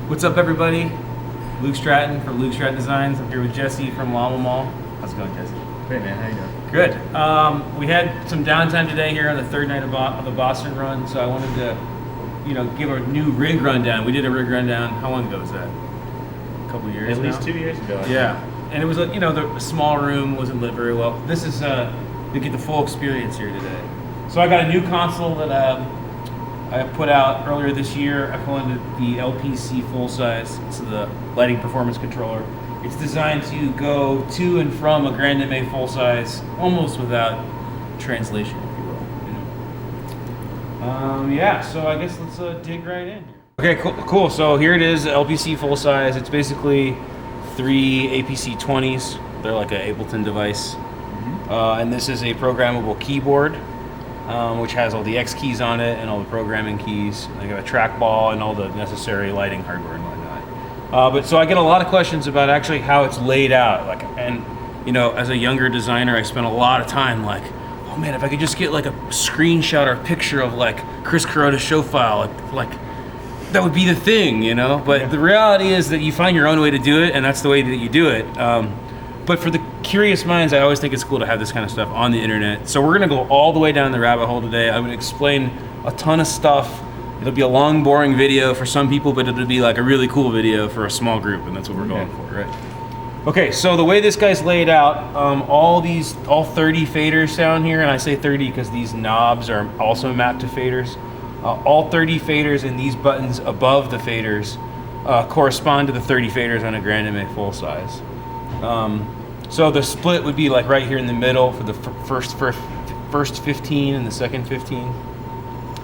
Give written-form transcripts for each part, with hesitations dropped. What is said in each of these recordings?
What's up, everybody? Luke Stratton from LukeStrattonDesigns. I'm here with Jesse from Llama Mall. How's it going, Jesse? Great, man. How you doing? Good. We had some downtime today here on the third night of the Boston run, so I wanted to, give a new rig rundown. We did a rig rundown. How long ago was that? A couple years At now? least 2 years ago. Yeah, and it was the small room wasn't lit very well. This is to get the full experience here today. So I got a new console that I put out earlier this year. I call it the LPC full size. It's the lighting performance controller. It's designed to go to and from a Grand MA full size almost without translation, if you will. Yeah, so I guess let's dig right in. Okay, cool. So here it is, LPC full size. It's basically 3 APC 20s. They're like an Ableton device. And this is a programmable keyboard, which has all the X keys on it and all the programming keys. I got a trackball and all the necessary lighting hardware and whatnot. But so I get a lot of questions about actually how it's laid out. As a younger designer, I spent a lot of time oh man, if I could just get like a screenshot or a picture of like Chris Kuroda's show file, like that would be the thing, But the reality is that you find your own way to do it, and that's the way that you do it. But for the curious minds, I always think it's cool to have this kind of stuff on the internet. So we're gonna go all the way down the rabbit hole today. I'm gonna explain a ton of stuff. It'll be a long, boring video for some people, but it'll be like a really cool video for a small group, and that's what we're going for, right? Okay, so the way this guy's laid out, all 30 faders down here, and I say 30 because these knobs are also mapped to faders. All 30 faders and these buttons above the faders correspond to the 30 faders on a Grand MA full size. So the split would be like right here in the middle for the first 15 and the second 15.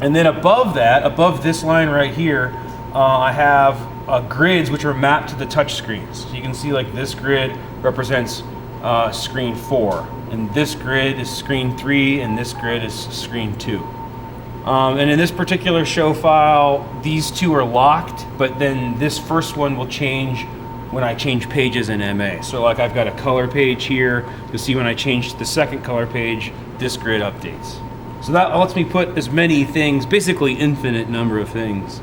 And then above that, above this line right here, I have grids which are mapped to the touch screens. So you can see like this grid represents screen 4, and this grid is screen 3, and this grid is screen 2. And in this particular show file, these two are locked, but then this first one will change when I change pages in MA. So like I've got a color page here. You'll see when I change to the second color page, this grid updates. So that lets me put as many things, basically infinite number of things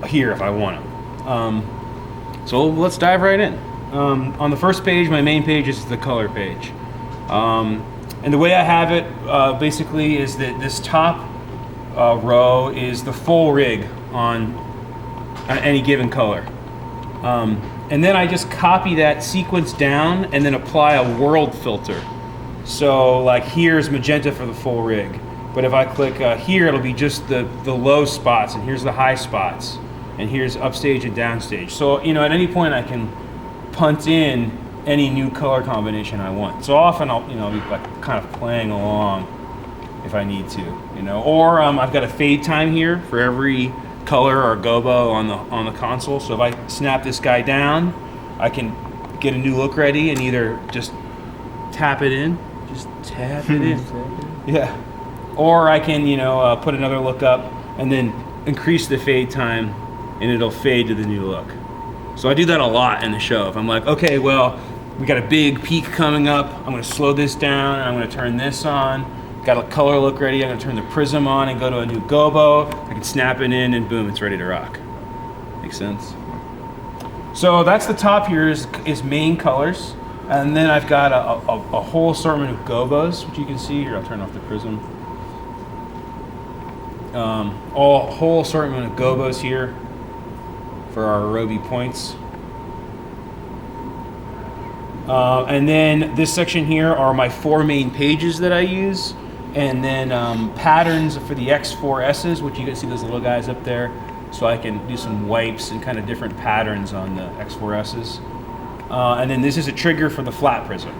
here if I want them. So let's dive right in. On the first page, my main page is the color page. And the way I have it basically is that this top row is the full rig on any given color. And then I just copy that sequence down and then apply a world filter. So like here's magenta for the full rig. But if I click here, it'll be just the low spots, and here's the high spots, and here's upstage and downstage. So at any point I can punt in any new color combination I want. So often I'll be like kind of playing along if I need to, Or I've got a fade time here for every color or gobo on the console. So if I snap this guy down, I can get a new look ready and either just tap it in, yeah, or I can put another look up and then increase the fade time, and it'll fade to the new look. So I do that a lot in the show. If I'm like, okay, well, we got a big peak coming up, I'm going to slow this down, and I'm going to turn this on. Got a color look ready, I'm going to turn the prism on and go to a new gobo. I can snap it in and boom, it's ready to rock. Makes sense? So that's the top here is main colors. And then I've got a whole assortment of gobos, which you can see here. I'll turn off the prism. Whole assortment of gobos here for our Arobi points. And then this section here are my 4 main pages that I use. And then patterns for the X4Ss, which you can see those little guys up there. So I can do some wipes and kind of different patterns on the X4Ss. And then this is a trigger for the flat prism.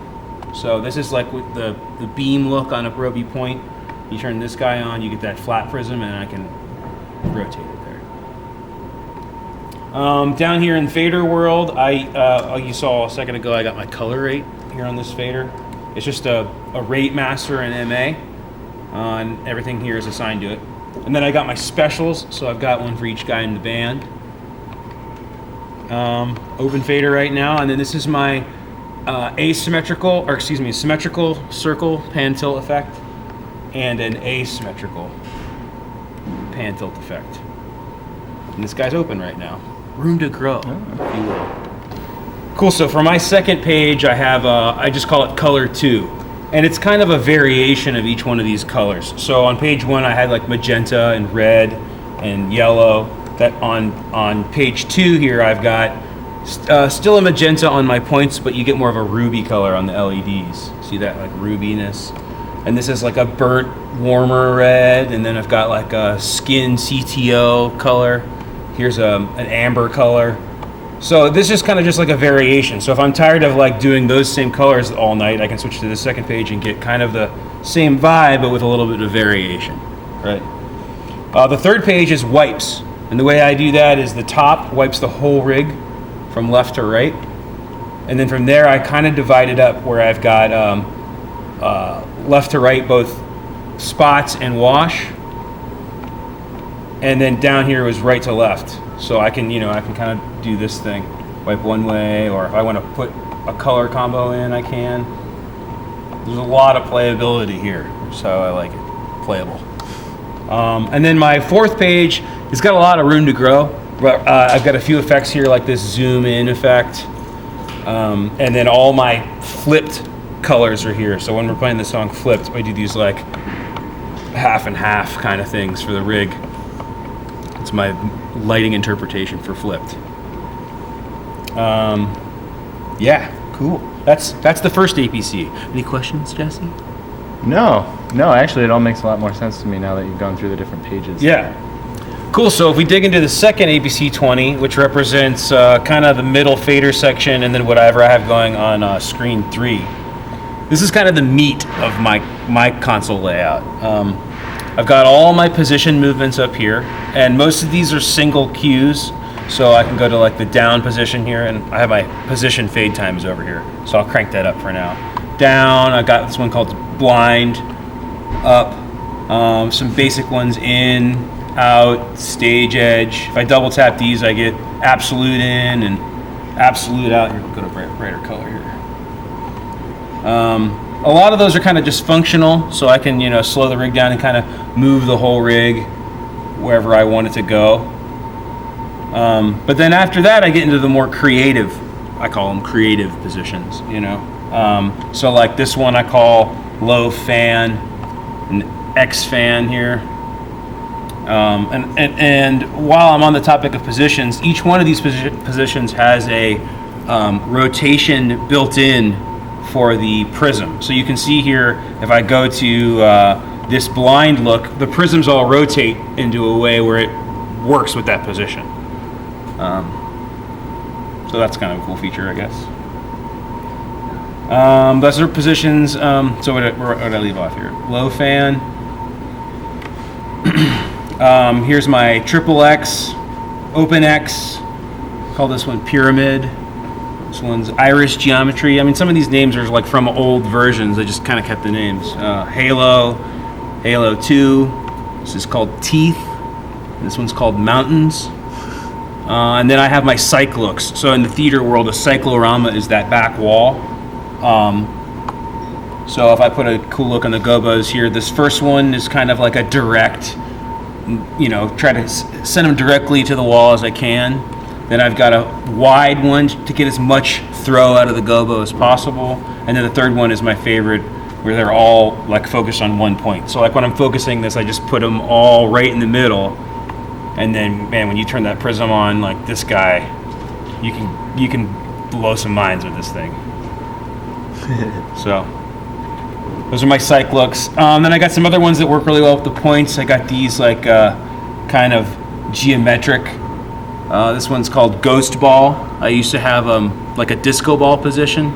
So this is like with the beam look on a Arobi point. You turn this guy on, you get that flat prism, and I can rotate it there. Down here in fader world, you saw a second ago, I got my color rate here on this fader. It's just a rate master in MA. And everything here is assigned to it. And then I got my specials, so I've got one for each guy in the band. Open fader right now, and then this is my symmetrical circle pan tilt effect, and an asymmetrical pan tilt effect. And this guy's open right now. room to grow, if you will. Cool, so for my second page, I have, I just call it color 2. And it's kind of a variation of each one of these colors. So on page 1, I had like magenta and red and yellow. That on page 2 here, I've got still a magenta on my points, but you get more of a ruby color on the LEDs. See that, like rubiness? And this is like a burnt, warmer red, and then I've got like a skin CTO color. Here's an amber color. So this is kind of just like a variation. So if I'm tired of like doing those same colors all night, I can switch to the second page and get kind of the same vibe, but with a little bit of variation, right? The third page is wipes. And the way I do that is the top wipes the whole rig from left to right. And then from there, I kind of divide it up where I've got left to right, both spots and wash. And then down here was right to left. So I can kind of do this thing, wipe one way, or if I want to put a color combo in, I can. There's a lot of playability here, so I like it, playable. And then my fourth page has got a lot of room to grow. I've got a few effects here, like this zoom in effect. And then all my flipped colors are here. So when we're playing the song Flipped, I do these like half and half kind of things for the rig. It's my lighting interpretation for Flipped. Yeah, cool. That's the first APC. Any questions, Jesse? No, actually it all makes a lot more sense to me now that you've gone through the different pages. Yeah. Cool, so if we dig into the second APC 20, which represents kind of the middle fader section and then whatever I have going on screen 3. This is kind of the meat of my console layout. I've got all my position movements up here, and most of these are single cues, so I can go to like the down position here, and I have my position fade times over here, so I'll crank that up for now. Down, I've got this one called blind, up, some basic ones in, out, stage edge. If I double tap these, I get absolute in and absolute out. Here, we'll go to brighter color here. A lot of those are kind of just functional, so I can slow the rig down and kind of move the whole rig wherever I want it to go. But then after that, I get into the more creative, I call them creative positions, So like this one I call low fan, an X fan here. And while I'm on the topic of positions, each one of these positions has a rotation built in for the prism. So you can see here, if I go to this blind look, the prisms all rotate into a way where it works with that position. So that's kind of a cool feature, I guess. Those are positions. So what did I leave off here? Low fan. Here's my triple X, open X. Call this one pyramid. This one's iris geometry. I mean, some of these names are like from old versions. I just kind of kept the names. Halo, Halo 2. This is called teeth. This one's called mountains. And then I have my cyclooks. So in the theater world, a cyclorama is that back wall. So if I put a cool look on the gobos here, this first one is kind of like a direct, try to send them directly to the wall as I can. Then I've got a wide one to get as much throw out of the gobo as possible. And then the third one is my favorite, where they're all like focused on one point. So like when I'm focusing this, I just put them all right in the middle. And then, man, when you turn that prism on, like this guy, you can blow some minds with this thing. So those are my psych looks. Then I got some other ones that work really well with the points. I got these like kind of geometric. This one's called Ghost Ball. I used to have like a disco ball position.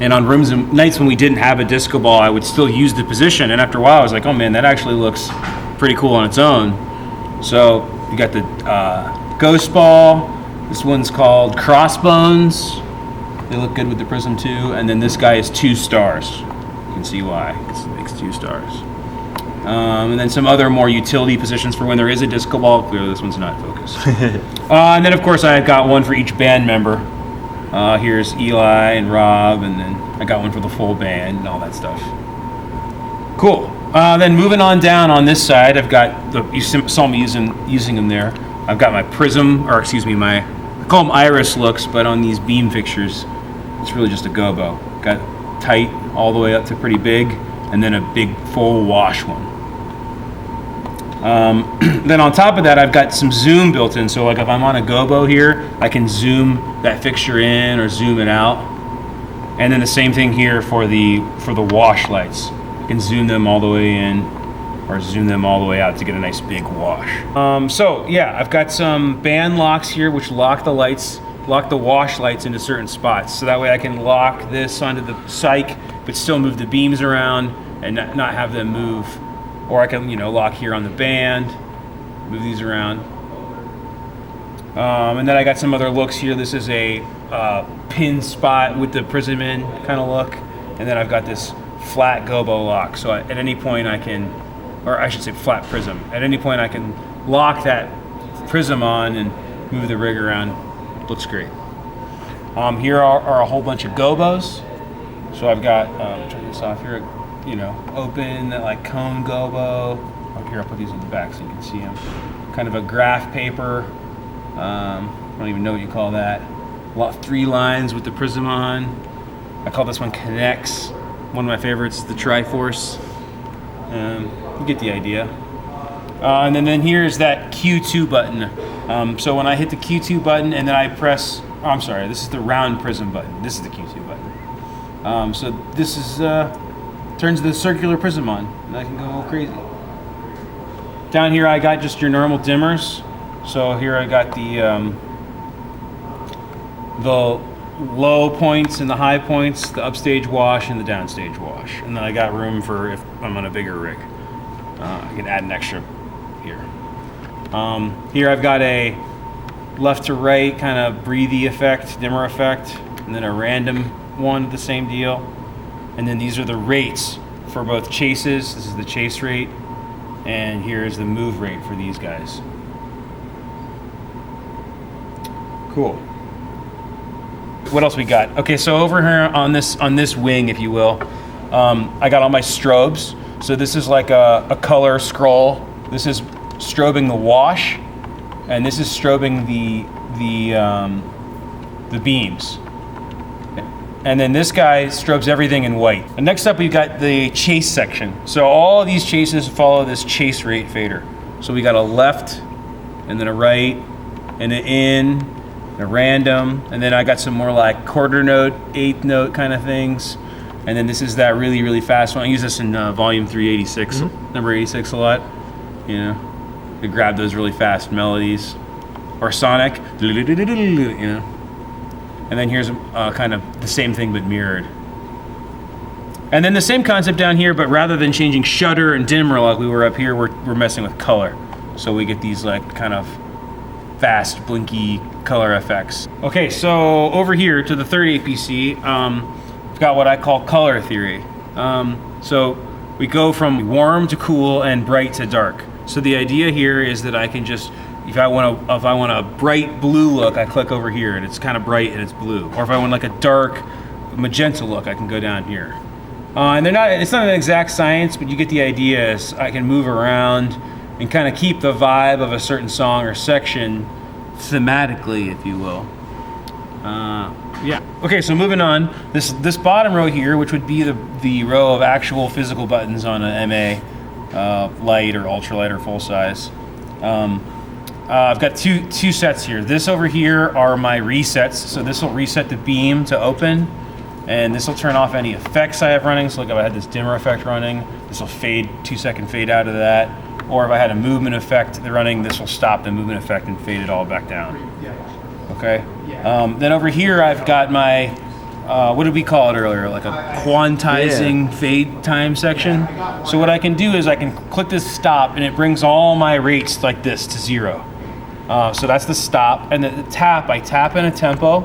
And on rooms and nights when we didn't have a disco ball, I would still use the position. And after a while, I was like, oh man, that actually looks pretty cool on its own. So you got the Ghost Ball. This one's called Crossbones. They look good with the prism too. And then this guy is 2 stars. You can see why. It makes 2 stars. And then some other more utility positions for when there is a disco ball. Clearly this one's not focused. And then of course I've got one for each band member. Here's Eli and Rob, and then I got one for the full band and all that stuff. Cool. Then moving on down on this side, I've got you saw me using them there. I've got my prism, or excuse me, my call them iris looks, but on these beam fixtures, it's really just a gobo. Got tight all the way up to pretty big, and then a big full wash one. Then on top of that, I've got some zoom built in. So like if I'm on a gobo here, I can zoom that fixture in or zoom it out. And then the same thing here for the wash lights. I can zoom them all the way in or zoom them all the way out to get a nice big wash. So yeah, I've got some band locks here which lock the wash lights into certain spots. So that way I can lock this onto the cyc, but still move the beams around and not have them move. Or I can, lock here on the band, move these around. And then I got some other looks here. This is a pin spot with the prism in kind of look. And then I've got this flat gobo lock. So at any point I can, or I should say flat prism. At any point I can lock that prism on and move the rig around. Looks great. Here are a whole bunch of gobos. So I've got, turn this off here, open that like cone gobo. Here, I'll put these in the back so you can see them. Kind of a graph paper. I don't even know what you call that. 3 lines with the prism on. I call this one connects. One of my favorites is the Triforce. You get the idea. And then here's that Q2 button. So when I hit the Q2 button and then I press, this is the round prism button. This is the Q2 button. So this is turns the circular prism on, and I can go all crazy. Down here I got just your normal dimmers. So here I got the low points and the high points, the upstage wash and the downstage wash. And then I got room for if I'm on a bigger rig. I can add an extra here. Here I've got a left to right kind of breathy effect, dimmer effect, and then a random one, the same deal. And then these are the rates for both chases. This is the chase rate, and here's the move rate for these guys. Cool. What else we got? Okay, so over here on this wing, if you will, I got all my strobes. So this is like a color scroll. This is strobing the wash, and this is strobing the beams. And then this guy strobes everything in white. And next up, we've got the chase section. So all of these chases follow this chase rate fader. So we got a left, and then a right, and an in, a random, and then I got some more like quarter note, eighth note kind of things. And then this is that really, really fast one. I use this in volume 386, number 86 a lot. To grab those really fast melodies. Or sonic, And then here's kind of the same thing but mirrored. And then the same concept down here, but rather than changing shutter and dimmer like we were up here, we're messing with color. So we get these like kind of fast, blinky color effects. Okay, so over here to the third APC, we've got what I call color theory. So we go from warm to cool and bright to dark. So the idea here is that I can just, if I want a bright blue look, I click over here and it's kind of bright and it's blue. Or if I want like a dark magenta look, I can go down here. And it's not an exact science, but you get the idea. I can move around and kind of keep the vibe of a certain song or section thematically, if you will. Yeah. Okay, so moving on. This bottom row here, which would be the row of actual physical buttons on an MA, light or ultralight or full size. I've got two sets here. This over here are my resets. So this will reset the beam to open, and this will turn off any effects I have running. So like if I had this dimmer effect running, this will fade, 2-second fade out of that. Or if I had a movement effect running, this will stop the movement effect and fade it all back down. Okay. Then over here I've got my, what did we call it earlier? Like a quantizing fade time section. So what I can do is I can click this stop and it brings all my rates like this to 0. So that's the stop. And the tap, I tap in a tempo.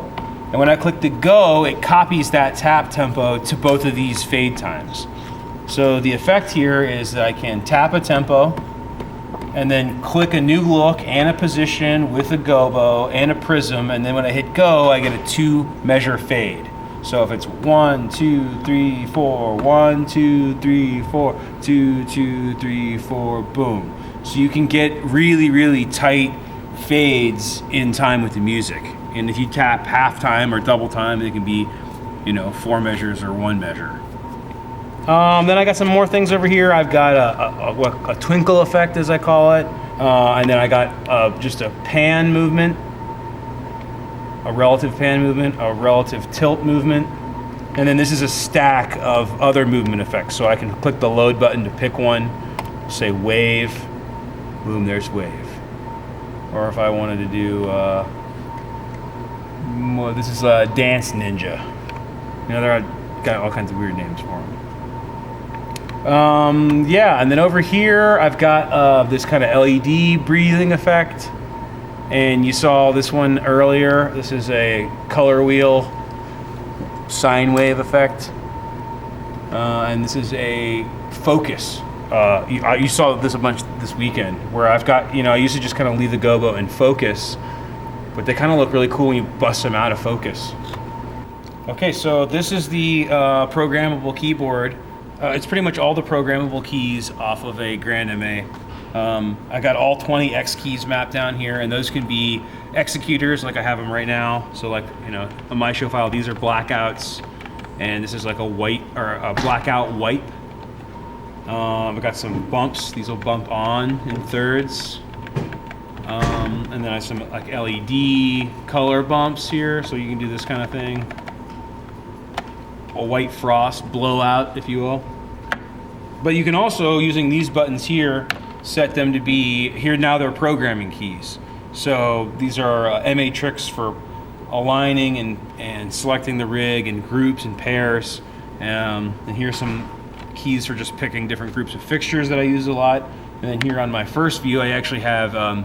And when I click the go, it copies that tap tempo to both of these fade times. So the effect here is that I can tap a tempo and then click a new look and a position with a gobo and a prism, and then when I hit go, I get a 2-measure fade. So if it's 1, 2, 3, 4, 1, 2, 3, 4, 2, 2, 3, 4, boom. So you can get really, really tight fades in time with the music. And if you tap half time or double time, it can be, 4 measures or 1 measure. Then I got some more things over here. I've got a twinkle effect, as I call it. And then I got just a pan movement, a relative pan movement, a relative tilt movement. And then this is a stack of other movement effects. So I can click the load button to pick one, say wave, boom, there's wave. Or if I wanted to do, this is Dance Ninja. They're got all kinds of weird names for them. Yeah, and then over here I've got this kind of LED breathing effect. And you saw this one earlier. This is a color wheel sine wave effect. And this is a focus. You saw this a bunch this weekend, where I've got, I used to just kind of leave the gobo in focus, but they kind of look really cool when you bust them out of focus. Okay, so this is the programmable keyboard. It's pretty much all the programmable keys off of a Grand MA. I got all 20 X keys mapped down here, and those can be executors like I have them right now. So like, on my show file, these are blackouts, and this is like a white or a blackout wipe. I've got some bumps. These will bump on in thirds. And then I have some like LED color bumps here, so you can do this kind of thing. A white frost blowout, if you will. But you can also, using these buttons here, set them to be, here now they're programming keys. So these are MA tricks for aligning and selecting the rig in groups and pairs. And here's some keys for just picking different groups of fixtures that I use a lot. And then here on my first view, I actually have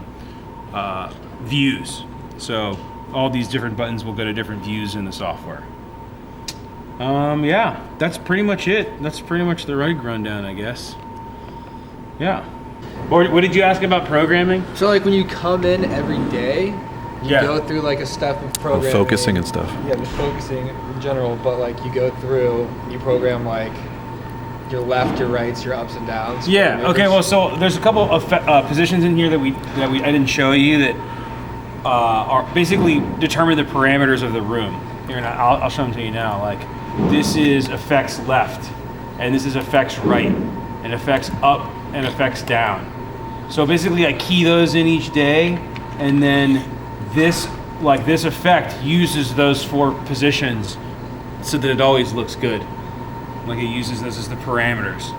views. So all these different buttons will go to different views in the software. Yeah, that's pretty much it. That's pretty much the rig rundown, I guess. Yeah. What did you ask about programming? So like when you come in every day, you go through like a step of programming. Focusing and stuff. Yeah, just focusing in general, but like you go through, you program like your left, your rights, your ups and downs. Yeah. Okay. Well, so there's a couple of positions in here that I didn't show you that are basically determine the parameters of the room. Here, and I'll show them to you now. Like this is effects left, and this is effects right, and effects up and effects down. So basically, I key those in each day, and then this effect uses those 4 positions so that it always looks good. Like it uses those as the parameters.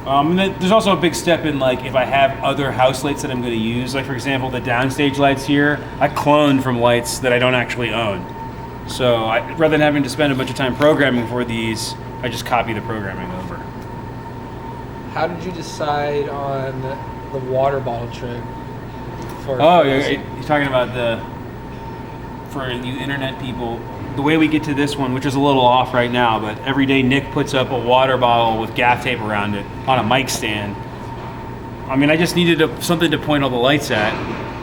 And then there's also a big step in like if I have other house lights that I'm going to use. Like for example, the downstage lights here, I cloned from lights that I don't actually own. So rather than having to spend a bunch of time programming for these, I just copy the programming over. How did you decide on the water bottle trick? You're talking about for you internet people, the way we get to this one, which is a little off right now, but every day Nick puts up a water bottle with gaff tape around it on a mic stand. I mean, I just needed something to point all the lights at,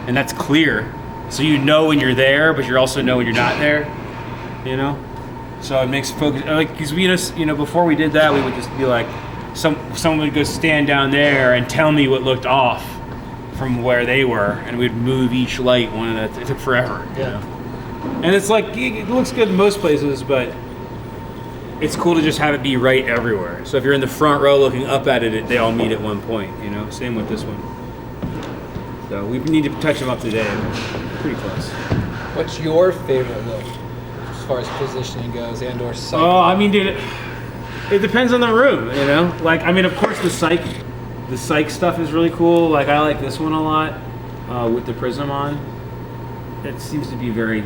and that's clear. So you know when you're there, but you also know when you're not there, So it makes focus, like, because we just, before we did that, we would just be like, someone would go stand down there and tell me what looked off from where they were, and we'd move each light one at a time. It took forever. Yeah. And it's like, it looks good in most places, but it's cool to just have it be right everywhere. So if you're in the front row looking up at it, they all meet at one point, Same with this one. So we need to touch them up today. Pretty close. What's your favorite look as far as positioning goes and/or sight? Oh, I mean, dude, it depends on the room, Like, I mean, of course, the psych stuff is really cool. Like, I like this one a lot with the prism on. It seems to be very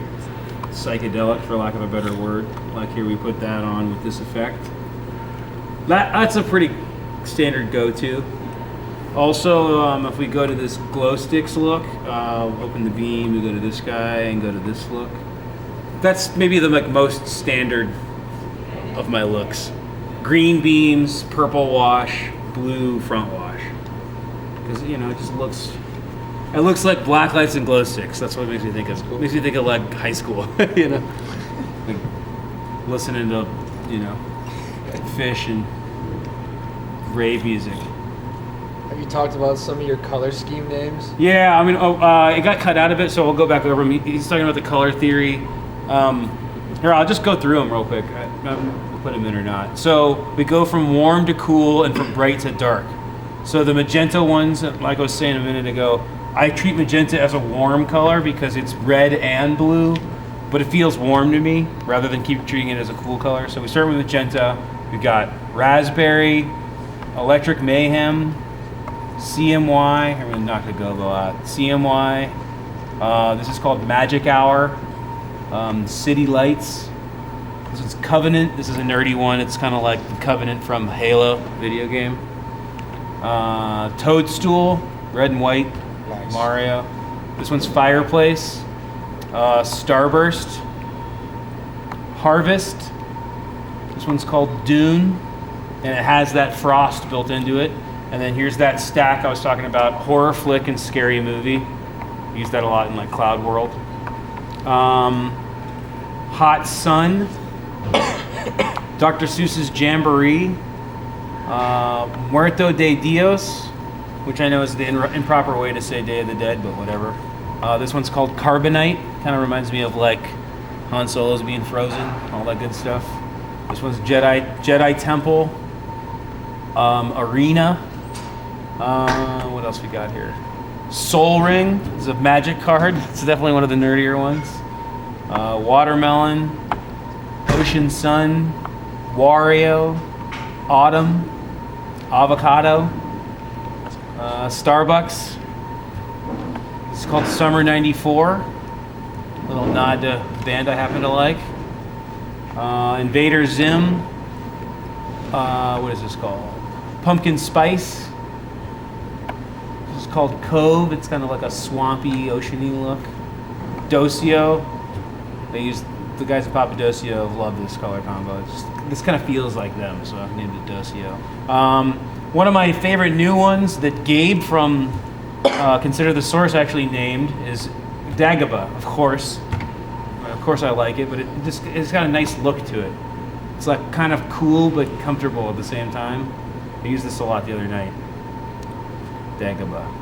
psychedelic, for lack of a better word. Like here, we put that on with this effect. That's a pretty standard go-to. Also, if we go to this glow sticks look, open the beam, we go to this guy and go to this look. That's maybe the most standard of my looks. Green beams, purple wash, blue front wash. Because it just looks. It looks like black lights and glow sticks. That's what it makes me think of. It makes me think of like high school, like listening to, Fish and rave music. Have you talked about some of your color scheme names. Yeah, I mean, it got cut out of it, so we'll go back over them. He's talking about the color theory. Here, I'll just go through them real quick. We'll put them in or not. So we go from warm to cool and from bright to dark. So the magenta ones, like I was saying a minute ago, I treat magenta as a warm color because it's red and blue, but it feels warm to me rather than keep treating it as a cool color. So we start with magenta. We've got raspberry, electric mayhem, CMY. I'm gonna knock the gobo out. CMY. This is called Magic Hour. City Lights. This is Covenant. This is a nerdy one. It's kind of like the Covenant from Halo video game. Toadstool, red and white. Nice. Mario. This one's Fireplace. Starburst. Harvest. This one's called Dune, and it has that frost built into it. And then here's that stack I was talking about, Horror Flick and Scary Movie. I use that a lot in like Cloud World. Hot Sun. Dr. Seuss's Jamboree. Muerto de Dios, which I know is the improper way to say Day of the Dead, but whatever. This one's called Carbonite. Kind of reminds me of like Han Solo's being frozen, all that good stuff. This one's Jedi Temple. Arena. What else we got here? Soul Ring is a magic card. It's definitely one of the nerdier ones. Watermelon. Ocean Sun. Wario. Autumn. Avocado. Starbucks. It's called Summer 94. Little nod to a band I happen to like. Invader Zim. What is this called? Pumpkin Spice. This is called Cove. It's kind of like a swampy, oceany look. Docio. The guys at Papadosio love this color combo. This kind of feels like them, so I've named it Docio. One of my favorite new ones that Gabe from Consider the Source actually named is Dagobah, of course. Of course I like it, but it's got a nice look to it. It's like kind of cool but comfortable at the same time. I used this a lot the other night. Dagobah.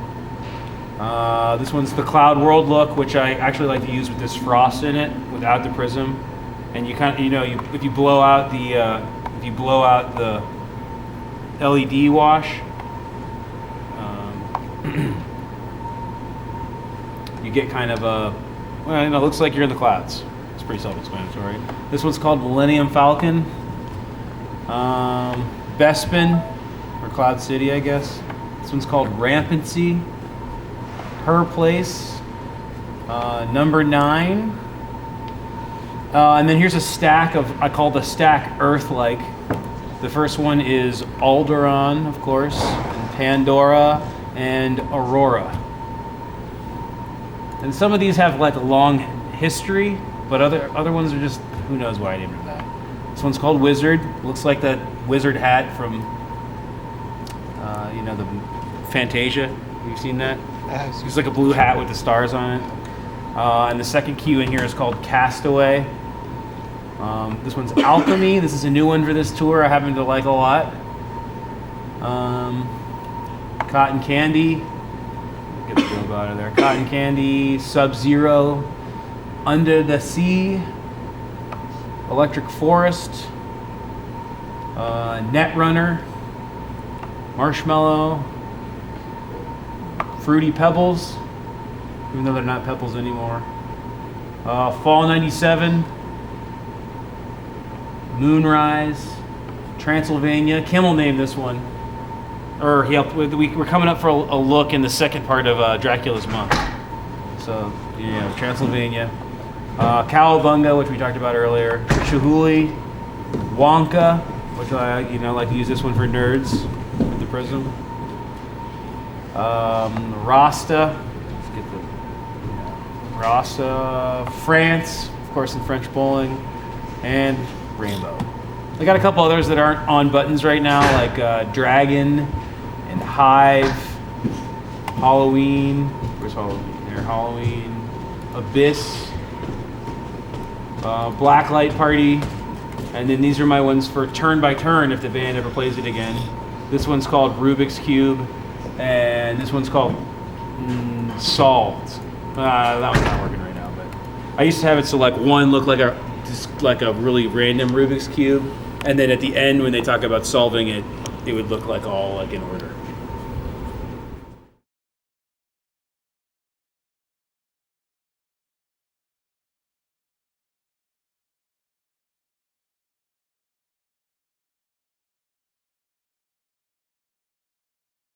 This one's the Cloud World look, which I actually like to use with this frost in it, without the prism. And you kind of, if you blow out the LED wash, you get kind of a, well, it looks like you're in the clouds. It's pretty self-explanatory. This one's called Millennium Falcon. Bespin, or Cloud City, I guess. This one's called Rampancy. Her Place. Number 9. And then here's a stack I call the stack Earth-like. The first one is Alderaan, of course, and Pandora, and Aurora. And some of these have like a long history, but other ones are just, who knows why I named it that. This one's called Wizard. Looks like that wizard hat from, the Fantasia. You've seen that? It's like a blue hat with the stars on it. And the second cue in here is called Castaway. This one's Alchemy. This is a new one for this tour I happen to like a lot. Cotton Candy. Get the globe out of there. Cotton Candy, Sub-Zero, Under the Sea, Electric Forest, Netrunner, Marshmallow, Fruity Pebbles, even though they're not pebbles anymore. Fall 97, Moonrise, Transylvania. Kimmel named this one, or he helped with. We're coming up for a look in the second part of Dracula's Month. So Transylvania, Cowabunga, which we talked about earlier, Chihuly, Wonka, which I like to use this one for nerds with the prism. Rasta. Let's get the Rasta. France, of course, in French bowling, and Rainbow. I got a couple others that aren't on buttons right now, like Dragon and Hive, Halloween. Where's Halloween? There, Halloween. Abyss, Blacklight Party, and then these are my ones for turn by turn if the band ever plays it again. This one's called Rubik's Cube, and this one's called Solved. That one's not working right now, but I used to have it so like one looked like a really random Rubik's Cube, and then at the end when they talk about solving it, it would look like all like in order.